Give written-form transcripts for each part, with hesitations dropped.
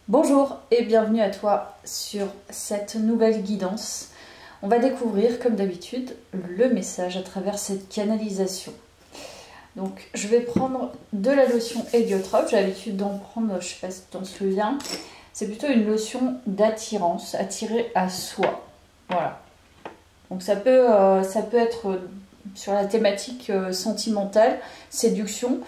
Bonjour et bienvenue à toi sur cette nouvelle guidance. On va découvrir comme d'habitude le message à travers cette canalisation. Donc je vais prendre de la lotion héliotrope, j'ai l'habitude d'en prendre, je ne sais pas si tu t'en souviens. C'est plutôt une lotion d'attirance, attirée à soi. Voilà. Donc ça peut être sur la thématique sentimentale, séduction.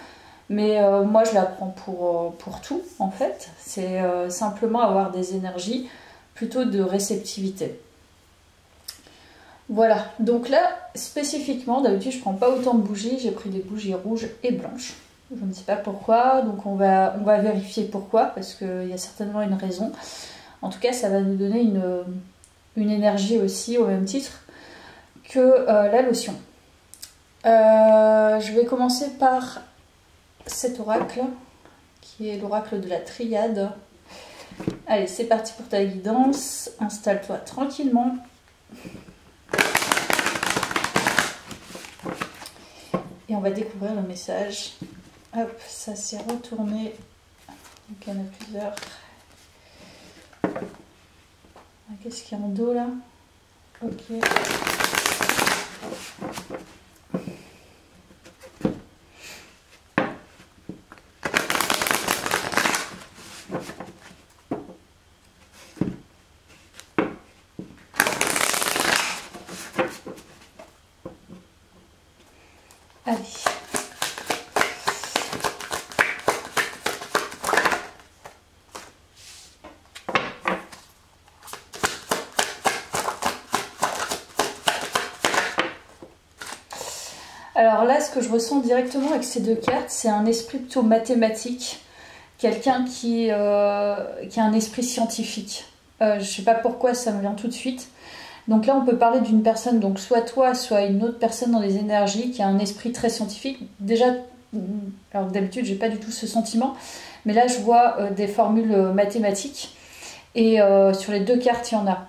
Mais moi je la prends pour tout en fait. C'est simplement avoir des énergies plutôt de réceptivité. Voilà, donc là spécifiquement, d'habitude je prends pas autant de bougies, j'ai pris des bougies rouges et blanches. Je ne sais pas pourquoi, donc on va vérifier pourquoi, parce qu'il y a certainement une raison. En tout cas ça va nous donner une énergie aussi au même titre que la lotion. Je vais commencer par cet oracle qui est l'oracle de la triade. Allez, c'est parti pour ta guidance. Installe-toi tranquillement. Et on va découvrir le message. Hop, ça s'est retourné. Donc il y en a plusieurs. Qu'est-ce qu'il y a en dos là? Ok. Allez. Alors là, ce que je ressens directement avec ces deux cartes, c'est un esprit plutôt mathématique. Quelqu'un qui a un esprit scientifique. Je ne sais pas pourquoi, ça me vient tout de suite. Donc là, on peut parler d'une personne, donc soit toi, soit une autre personne dans les énergies, qui a un esprit très scientifique. Déjà, alors d'habitude, j'ai pas du tout ce sentiment, mais là, je vois des formules mathématiques, et sur les deux cartes, il y en a.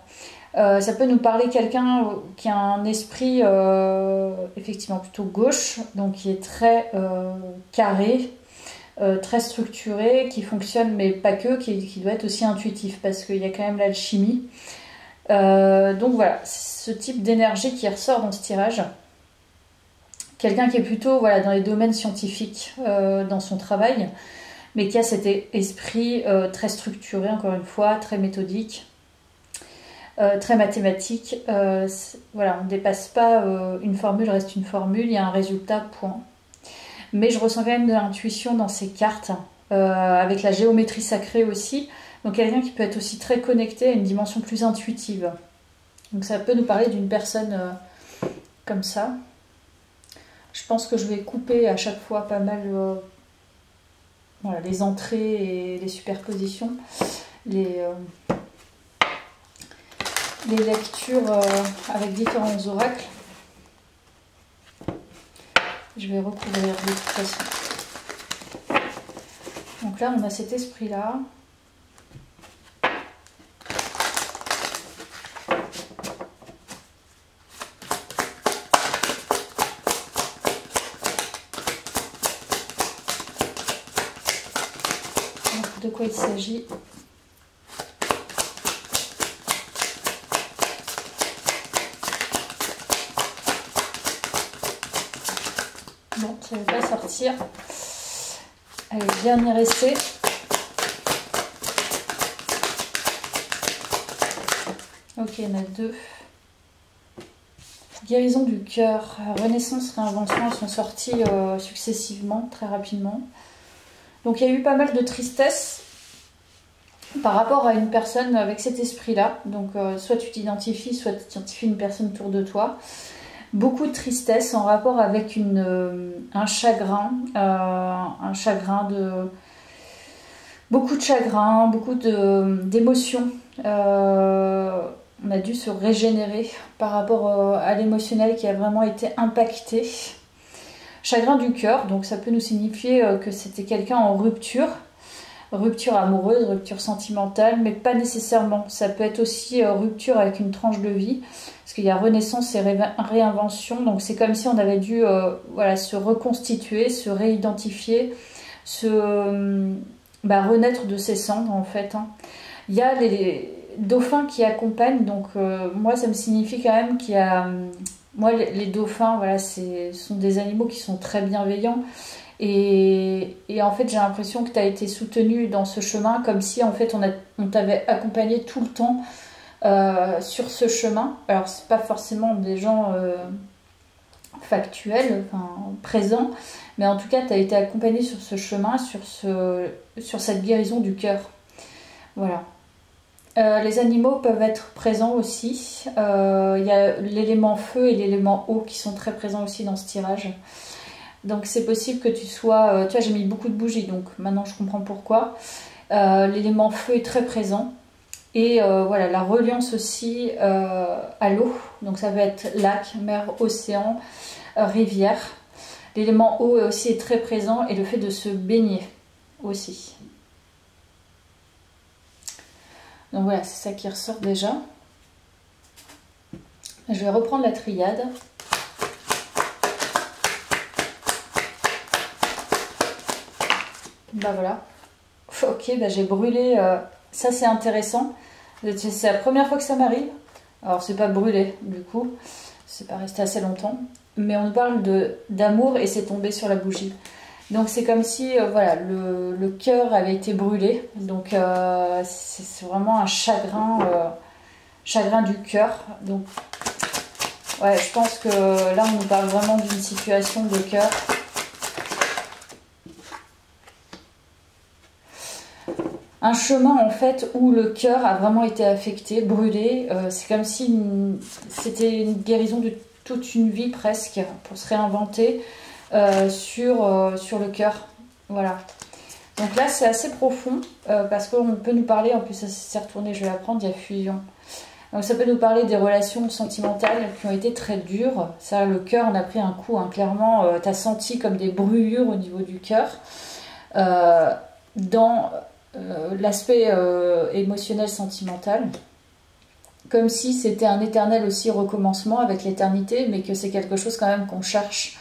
Ça peut nous parler quelqu'un qui a un esprit effectivement plutôt gauche, donc qui est très carré, très structuré, qui fonctionne, mais pas que, qui doit être aussi intuitif, parce qu'il y a quand même l'alchimie. Donc voilà, ce type d'énergie qui ressort dans ce tirage. Quelqu'un qui est plutôt voilà, dans les domaines scientifiques dans son travail, mais qui a cet esprit très structuré, encore une fois, très méthodique, très mathématique. Voilà, on ne dépasse pas une formule, reste une formule, il y a un résultat, point. Mais je ressens quand même de l'intuition dans ces cartes, avec la géométrie sacrée aussi. Donc quelqu'un qui peut être aussi très connecté à une dimension plus intuitive. Donc ça peut nous parler d'une personne comme ça. Je pense que je vais couper à chaque fois pas mal voilà, les entrées et les superpositions, les lectures avec différents oracles. Je vais recouvrir de toute façon. Donc là on a cet esprit-là. De quoi il s'agit. Bon, ça ne va pas sortir. Allez, dernier essai. Ok, il y en a deux. Guérison du cœur. Renaissance, réinvention, elles sont sorties successivement, très rapidement. Donc il y a eu pas mal de tristesse par rapport à une personne avec cet esprit-là. Donc soit tu t'identifies, soit tu identifies une personne autour de toi. Beaucoup de tristesse en rapport avec un chagrin de... Beaucoup de chagrin, beaucoup d'émotions. On a dû se régénérer par rapport à l'émotionnel qui a vraiment été impacté. Chagrin du cœur, donc ça peut nous signifier que c'était quelqu'un en rupture. Rupture amoureuse, rupture sentimentale, mais pas nécessairement. Ça peut être aussi rupture avec une tranche de vie, parce qu'il y a renaissance et réinvention. Donc c'est comme si on avait dû voilà, se reconstituer, se réidentifier, renaître de ses cendres en fait. Hein. Il y a les dauphins qui accompagnent, donc moi ça me signifie quand même qu'il y a... moi les dauphins, voilà, ce sont des animaux qui sont très bienveillants. Et en fait j'ai l'impression que tu as été soutenu dans ce chemin, comme si en fait on t'avait accompagné tout le temps sur ce chemin. Alors c'est pas forcément des gens factuels, enfin, présents, mais en tout cas tu as été accompagné sur ce chemin, sur cette guérison du cœur. Voilà. Les animaux peuvent être présents aussi. Il y a l'élément feu et l'élément eau qui sont très présents aussi dans ce tirage. Donc c'est possible que tu sois... tu vois, j'ai mis beaucoup de bougies, donc maintenant je comprends pourquoi. L'élément feu est très présent. Et voilà, la reliance aussi à l'eau. Donc ça peut être lac, mer, océan, rivière. L'élément eau aussi est très présent et le fait de se baigner aussi. Donc voilà, c'est ça qui ressort déjà. Je vais reprendre la triade. Bah voilà. Ok, bah j'ai brûlé. Ça c'est intéressant. C'est la première fois que ça m'arrive. Alors c'est pas brûlé du coup. C'est pas resté assez longtemps. Mais on parle d'amour et c'est tombé sur la bougie. Donc c'est comme si voilà, le cœur avait été brûlé. Donc c'est vraiment un chagrin, chagrin du cœur. Donc ouais, je pense que là on nous parle vraiment d'une situation de cœur. Un chemin en fait où le cœur a vraiment été affecté, brûlé. C'est comme si c'était une guérison de toute une vie presque pour se réinventer. Sur le cœur, voilà. Donc là c'est assez profond parce qu'on peut nous parler, en plus ça s'est retourné, je vais la prendre, il y a fusion. Donc ça peut nous parler des relations sentimentales qui ont été très dures. Ça, le cœur en a pris un coup, hein. Clairement tu as senti comme des brûlures au niveau du cœur dans l'aspect émotionnel sentimental, comme si c'était un éternel aussi recommencement avec l'éternité, mais que c'est quelque chose quand même qu'on cherche.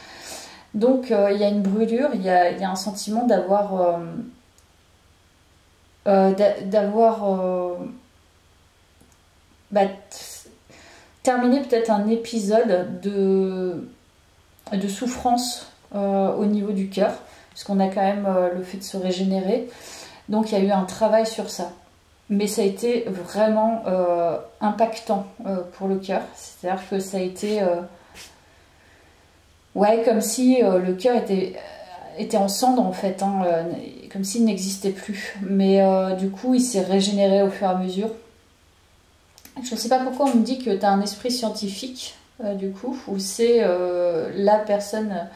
Donc il y a une brûlure, il y a un sentiment d'avoir terminé peut-être un épisode de souffrance au niveau du cœur, puisqu'on a quand même le fait de se régénérer. Donc il y a eu un travail sur ça. Mais ça a été vraiment impactant pour le cœur. C'est-à-dire que ça a été... ouais, comme si le cœur était en cendres en fait, hein, comme s'il n'existait plus. Mais du coup, il s'est régénéré au fur et à mesure. Je ne sais pas pourquoi on me dit que tu as un esprit scientifique, du coup, ou c'est la personne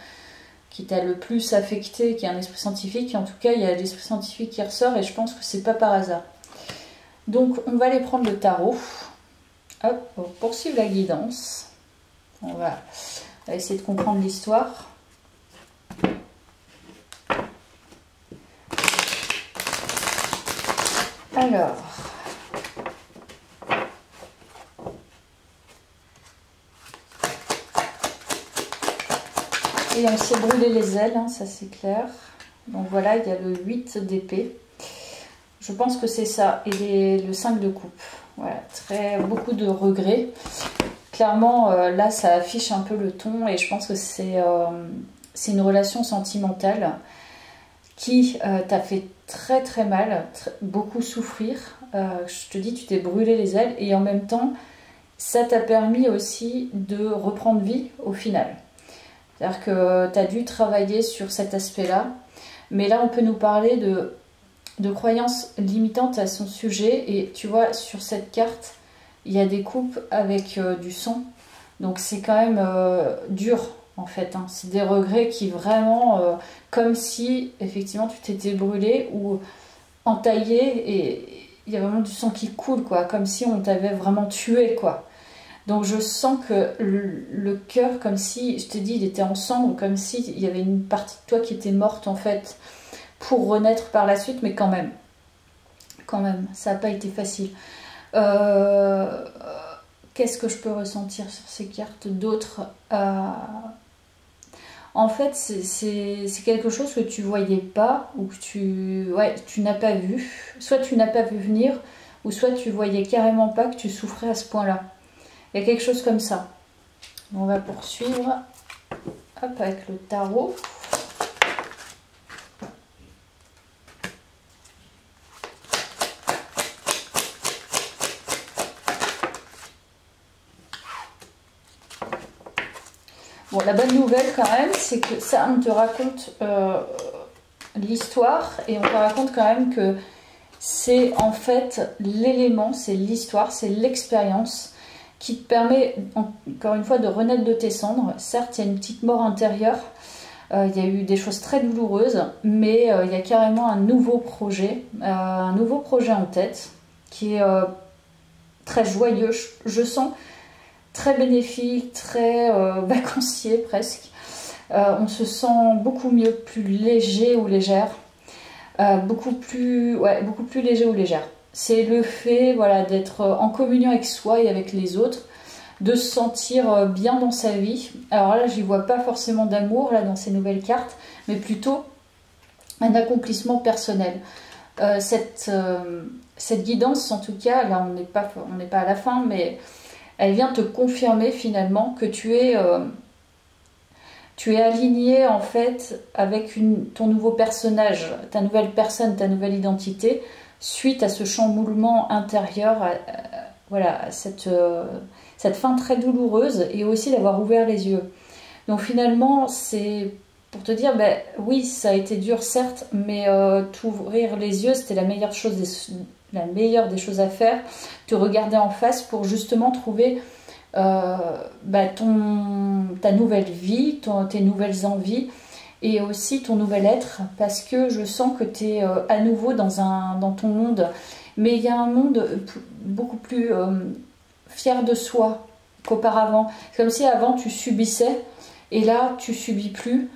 qui t'a le plus affecté, qui a un esprit scientifique. En tout cas, il y a l'esprit scientifique qui ressort et je pense que c'est pas par hasard. Donc, on va aller prendre le tarot. Hop, on poursuit la guidance. On va essayer de comprendre l'histoire. Alors, et on s'est brûlé les ailes, hein, ça c'est clair. Donc voilà, il y a le 8 d'épée. Je pense que c'est ça. Et le 5 de coupe. Voilà, beaucoup de regrets. Clairement, là, ça affiche un peu le ton. Et je pense que c'est une relation sentimentale qui t'a fait très très mal, beaucoup souffrir. Je te dis, tu t'es brûlé les ailes. Et en même temps, ça t'a permis aussi de reprendre vie au final. C'est-à-dire que tu as dû travailler sur cet aspect-là. Mais là, on peut nous parler de croyances limitantes à son sujet. Et tu vois, sur cette carte, il y a des coupes avec du sang. Donc c'est quand même dur, en fait. Hein. C'est des regrets qui vraiment, comme si, effectivement, tu t'étais brûlé ou entaillé. Et il y a vraiment du sang qui coule, quoi. Comme si on t'avait vraiment tué, quoi. Donc je sens que le cœur, comme si, je t'ai dit, il était en cendres, comme si il y avait une partie de toi qui était morte, en fait, pour renaître par la suite, mais quand même, ça n'a pas été facile. Qu'est-ce que je peux ressentir sur ces cartes d'autres En fait, c'est quelque chose que tu voyais pas ou que tu n'as pas vu. Soit tu n'as pas vu venir, ou soit tu voyais carrément pas que tu souffrais à ce point-là. Il y a quelque chose comme ça. On va poursuivre hop, avec le tarot. Bon, la bonne nouvelle quand même, c'est que ça, on te raconte l'histoire et on te raconte quand même que c'est en fait l'élément, c'est l'histoire, c'est l'expérience qui te permet encore une fois de renaître de tes cendres. Certes, il y a une petite mort intérieure, il y a eu des choses très douloureuses, mais il y a carrément un nouveau projet en tête qui est très joyeux, je sens. Très bénéfique, très vacancier presque. On se sent beaucoup mieux, plus léger ou légère. Beaucoup plus léger ou légère. C'est le fait voilà, d'être en communion avec soi et avec les autres, de se sentir bien dans sa vie. Alors là, j'y vois pas forcément d'amour là dans ces nouvelles cartes, mais plutôt un accomplissement personnel. Cette guidance, en tout cas, là on n'est pas à la fin, mais elle vient te confirmer finalement que tu es aligné en fait avec ton nouveau personnage, ta nouvelle personne, ta nouvelle identité, suite à ce chamboulement intérieur, voilà, à cette fin très douloureuse et aussi d'avoir ouvert les yeux. Donc finalement, c'est pour te dire, ben, oui, ça a été dur certes, mais t'ouvrir les yeux, c'était la meilleure des choses à faire, te regarder en face pour justement trouver ta nouvelle vie, tes nouvelles envies et aussi ton nouvel être, parce que je sens que tu es à nouveau dans ton monde, mais il y a un monde beaucoup plus fier de soi qu'auparavant. C'est comme si avant tu subissais et là tu subis plus.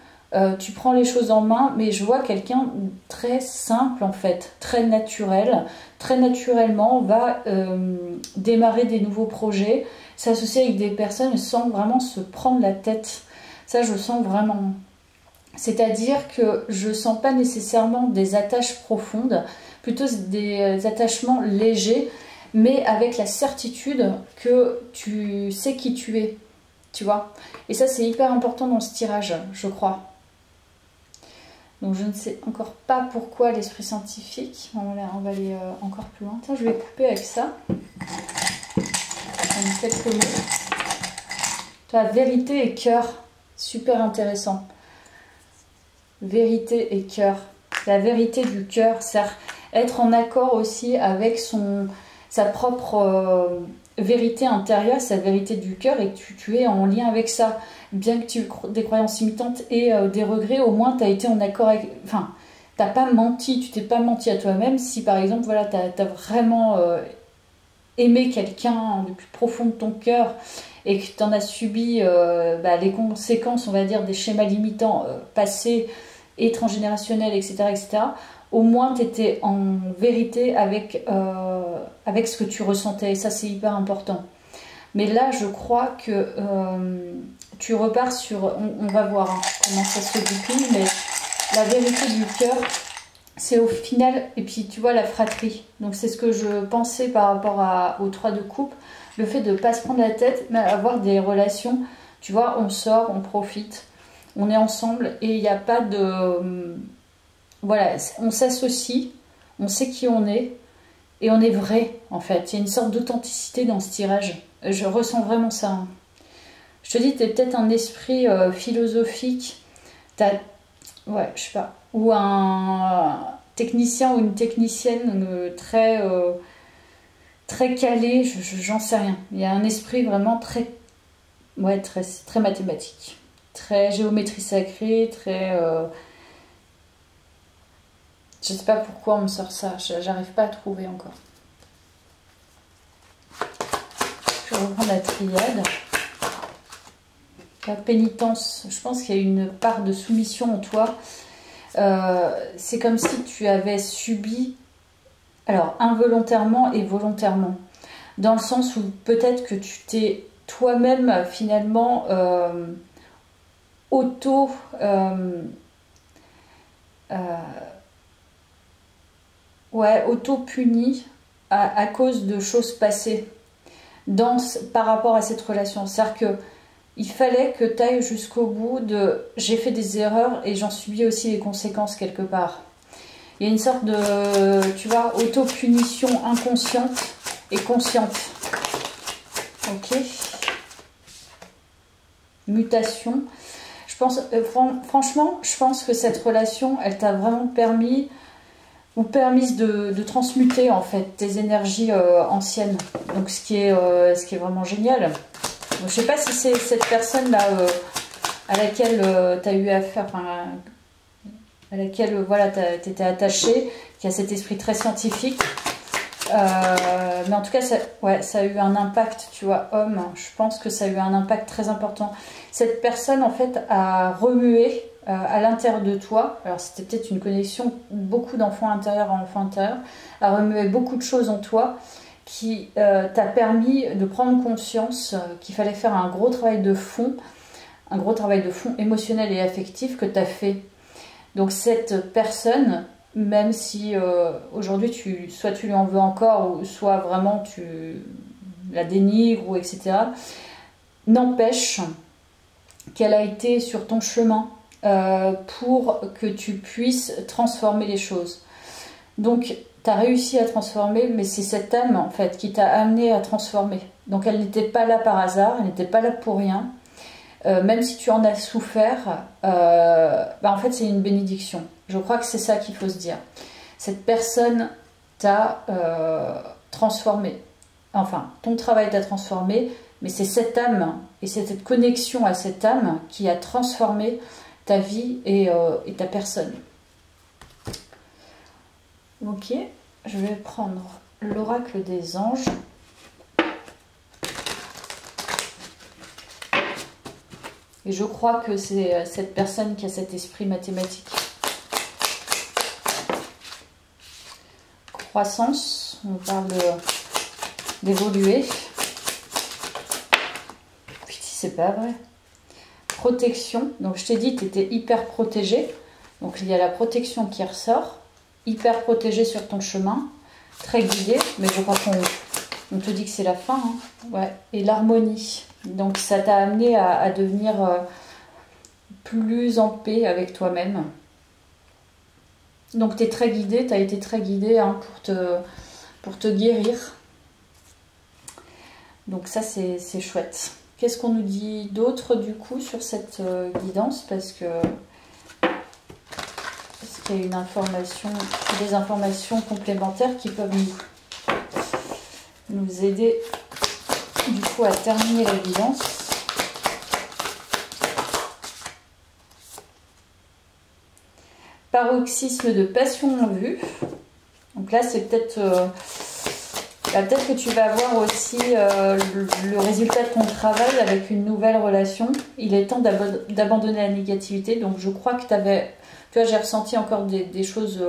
Tu prends les choses en main, mais je vois quelqu'un très simple en fait, très naturel, très naturellement va démarrer des nouveaux projets, s'associer avec des personnes sans vraiment se prendre la tête. Ça, je sens vraiment. C'est-à-dire que je sens pas nécessairement des attaches profondes, plutôt des attachements légers, mais avec la certitude que tu sais qui tu es, tu vois. Et ça, c'est hyper important dans ce tirage, je crois. Donc je ne sais encore pas pourquoi l'esprit scientifique. On va aller encore plus loin. Tiens, je vais couper avec ça. Quelques mots. La vérité et cœur. Super intéressant. Vérité et cœur. La vérité du cœur, c'est être en accord aussi avec sa propre vérité intérieure, sa vérité du cœur, et que tu es en lien avec ça. Bien que tu aies des croyances limitantes et des regrets, au moins tu as été en accord avec... Enfin, t'as pas menti, tu t'es pas menti à toi-même. Si par exemple, voilà, tu as vraiment aimé quelqu'un du plus profond de ton cœur et que tu en as subi les conséquences, on va dire, des schémas limitants passés et transgénérationnels, etc., etc., au moins tu étais en vérité avec ce que tu ressentais. Et ça, c'est hyper important. Mais là, je crois que tu repars sur... On va voir hein, comment ça se décline, mais la vérité du cœur, c'est au final... Et puis, tu vois, la fratrie. Donc, c'est ce que je pensais par rapport aux 3 de coupe. Le fait de ne pas se prendre la tête, mais avoir des relations. Tu vois, on sort, on profite, on est ensemble et il n'y a pas de... Voilà, on s'associe, on sait qui on est et on est vrai, en fait. Il y a une sorte d'authenticité dans ce tirage. Je ressens vraiment ça. Hein. Je te dis, tu es peut-être un esprit philosophique. Ouais, je sais pas. Ou un technicien ou une technicienne très calé. J'en sais rien. Il y a un esprit vraiment très mathématique. Très géométrie sacrée, très... Je sais pas pourquoi on me sort ça. J'arrive pas à trouver encore. Je vais reprendre la triade. La pénitence, je pense qu'il y a une part de soumission en toi. C'est comme si tu avais subi, alors involontairement et volontairement, dans le sens où peut-être que tu t'es toi-même finalement auto... ouais, auto-puni à cause de choses passées par rapport à cette relation. C'est-à-dire que il fallait que tu ailles jusqu'au bout de j'ai fait des erreurs et j'en subis aussi les conséquences quelque part. Il y a une sorte de, tu vois, auto-punition inconsciente et consciente. Ok. Mutation. Je pense, franchement, je pense que cette relation, elle t'a vraiment permis ou permise de transmuter en fait tes énergies anciennes. Donc ce qui est vraiment génial. Donc, je sais pas si c'est cette personne là à laquelle tu as eu affaire, enfin, à laquelle voilà, tu étais attaché, qui a cet esprit très scientifique. Mais en tout cas, ouais, ça a eu un impact, tu vois, homme. Je pense que ça a eu un impact très important. Cette personne, en fait, a remué à l'intérieur de toi. Alors, c'était peut-être une connexion, beaucoup d'enfants intérieurs à enfants intérieurs, a remué beaucoup de choses en toi qui t'a permis de prendre conscience qu'il fallait faire un gros travail de fond émotionnel et affectif que tu as fait. Donc cette personne, même si aujourd'hui soit tu lui en veux encore, ou soit vraiment tu la dénigres, ou etc., n'empêche qu'elle a été sur ton chemin pour que tu puisses transformer les choses. Donc tu as réussi à transformer, mais c'est cette âme en fait qui t'a amené à transformer. Donc elle n'était pas là par hasard, elle n'était pas là pour rien. Même si tu en as souffert, en fait c'est une bénédiction. Je crois que c'est ça qu'il faut se dire. Cette personne t'a transformé. Enfin, ton travail t'a transformé, mais c'est cette âme et cette connexion à cette âme qui a transformé ta vie et ta personne. Ok, je vais prendre l'oracle des anges. Et je crois que c'est cette personne qui a cet esprit mathématique. Croissance, on parle d'évoluer. Puis c'est pas vrai. Protection, donc je t'ai dit tu étais hyper protégé. Donc il y a la protection qui ressort. Hyper protégé sur ton chemin. Très guidé, mais je crois qu'on te dit que c'est la fin. Hein. Ouais. Et l'harmonie. Donc ça t'a amené à devenir plus en paix avec toi-même. Donc tu es très guidé, tu as été très guidé hein, pour te guérir. Donc ça c'est chouette. Qu'est-ce qu'on nous dit d'autre du coup sur cette guidance? Parce qu'il y a une information, des informations complémentaires qui peuvent nous aider du coup à terminer la guidance. Paroxysme de passion en vue. Donc là c'est peut-être peut-être que tu vas avoir aussi le résultat de ton travail avec une nouvelle relation. Il est temps d'abandonner la négativité. Donc je crois que tu avais, tu vois, j'ai ressenti encore des choses,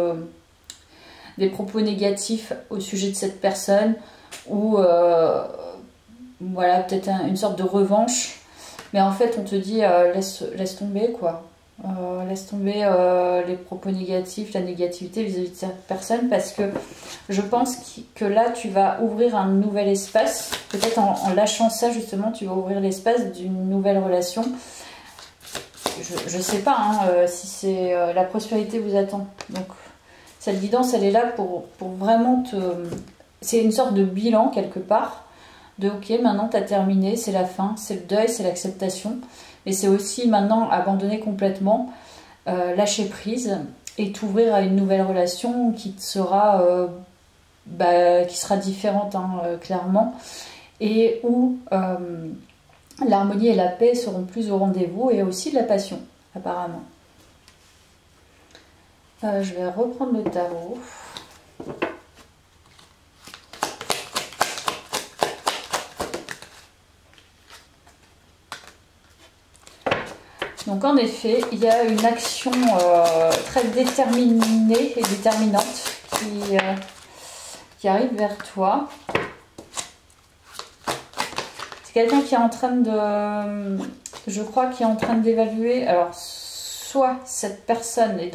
des propos négatifs au sujet de cette personne ou voilà, peut-être une sorte de revanche. Mais en fait, on te dit, laisse tomber, quoi. Laisse tomber les propos négatifs, la négativité vis-à-vis de cette personne. Parce que je pense que là, tu vas ouvrir un nouvel espace. Peut-être en lâchant ça, justement, tu vas ouvrir l'espace d'une nouvelle relation. Je sais pas hein, si c'est la prospérité vous attend. Donc, cette guidance, elle est là pour vraiment te... C'est une sorte de bilan, quelque part. De ok, maintenant tu as terminé, c'est la fin, c'est le deuil, c'est l'acceptation. Mais c'est aussi maintenant abandonner complètement, lâcher prise et t'ouvrir à une nouvelle relation qui sera différente, hein, clairement. Et où l'harmonie et la paix seront plus au rendez-vous et aussi de la passion, apparemment. Je vais reprendre le tarot. Donc en effet, il y a une action très déterminée et déterminante qui arrive vers toi. C'est quelqu'un qui est en train je crois, qui est en train d'évaluer. Alors, soit cette personne est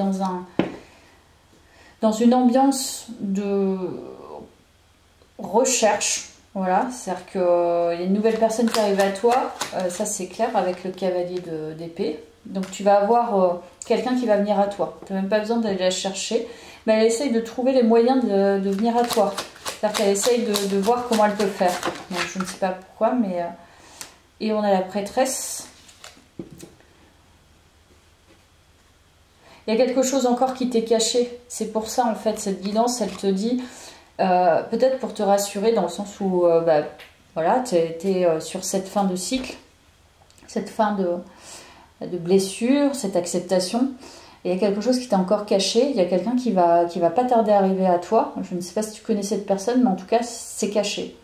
dans une ambiance de recherche, voilà, c'est-à-dire qu'il y a une nouvelle personne qui arrive à toi, ça c'est clair avec le cavalier d'épée. Donc tu vas avoir quelqu'un qui va venir à toi. Tu n'as même pas besoin d'aller la chercher, mais elle essaye de trouver les moyens de venir à toi. C'est-à-dire qu'elle essaye de voir comment elle peut faire. Donc je ne sais pas pourquoi, mais... Et on a la prêtresse. Il y a quelque chose encore qui t'est caché. C'est pour ça, en fait, cette guidance, elle te dit... peut-être pour te rassurer, dans le sens où, voilà, tu es sur cette fin de cycle, cette fin de blessure, cette acceptation. Et il y a quelque chose qui t'est encore caché. Il y a quelqu'un qui va pas tarder à arriver à toi. Je ne sais pas si tu connais cette personne, mais en tout cas, c'est caché.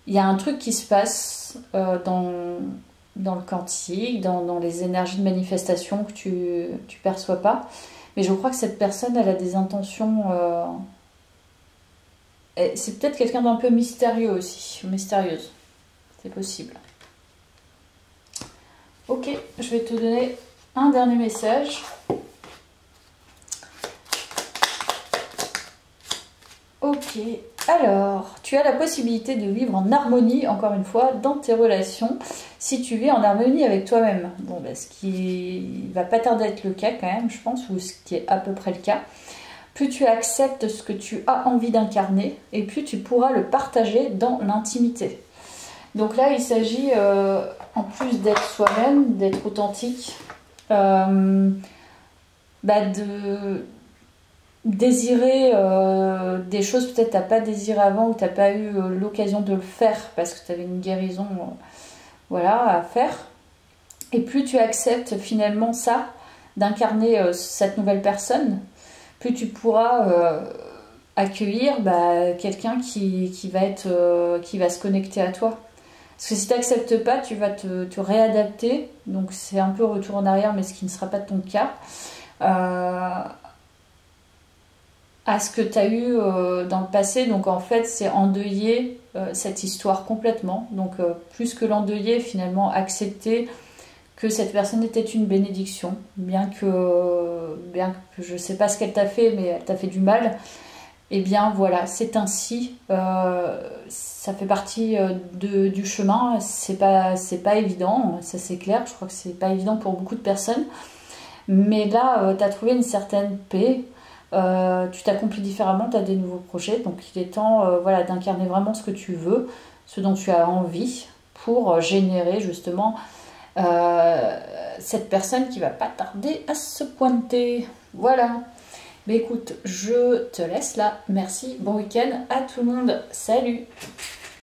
Il y a un truc qui se passe dans le quantique, dans les énergies de manifestation que tu perçois pas. Mais je crois que cette personne, elle a des intentions... c'est peut-être quelqu'un d'un peu mystérieux aussi, mystérieuse. C'est possible. Ok, je vais te donner un dernier message. Ok, alors, tu as la possibilité de vivre en harmonie, encore une fois, dans tes relations, si tu vis en harmonie avec toi-même. Bon, ce qui va pas tarder à être le cas quand même, je pense, ou ce qui est à peu près le cas. Plus tu acceptes ce que tu as envie d'incarner, et plus tu pourras le partager dans l'intimité. Donc là, il s'agit, en plus d'être soi-même, d'être authentique, de désirer des choses peut-être que tu n'as pas désiré avant ou tu n'as pas eu l'occasion de le faire parce que tu avais une guérison voilà, à faire. Et plus tu acceptes finalement ça, d'incarner cette nouvelle personne, plus tu pourras accueillir quelqu'un qui va se connecter à toi. Parce que si tu n'acceptes pas, tu vas te réadapter. Donc c'est un peu retour en arrière, mais ce qui ne sera pas ton cas. À ce que tu as eu dans le passé. Donc en fait, c'est endeuiller cette histoire complètement. Donc plus que l'endeuiller, finalement, accepter que cette personne était une bénédiction. Bien que je ne sais pas ce qu'elle t'a fait, mais elle t'a fait du mal. Eh bien voilà, c'est ainsi, ça fait partie du chemin, c'est pas évident, ça c'est clair, je crois que c'est pas évident pour beaucoup de personnes, mais là tu as trouvé une certaine paix, tu t'accomplis différemment, tu as des nouveaux projets, donc il est temps voilà, d'incarner vraiment ce que tu veux, ce dont tu as envie, pour générer justement cette personne qui va pas tarder à se pointer. Voilà. Mais écoute, je te laisse là. Merci, bon week-end à tout le monde. Salut!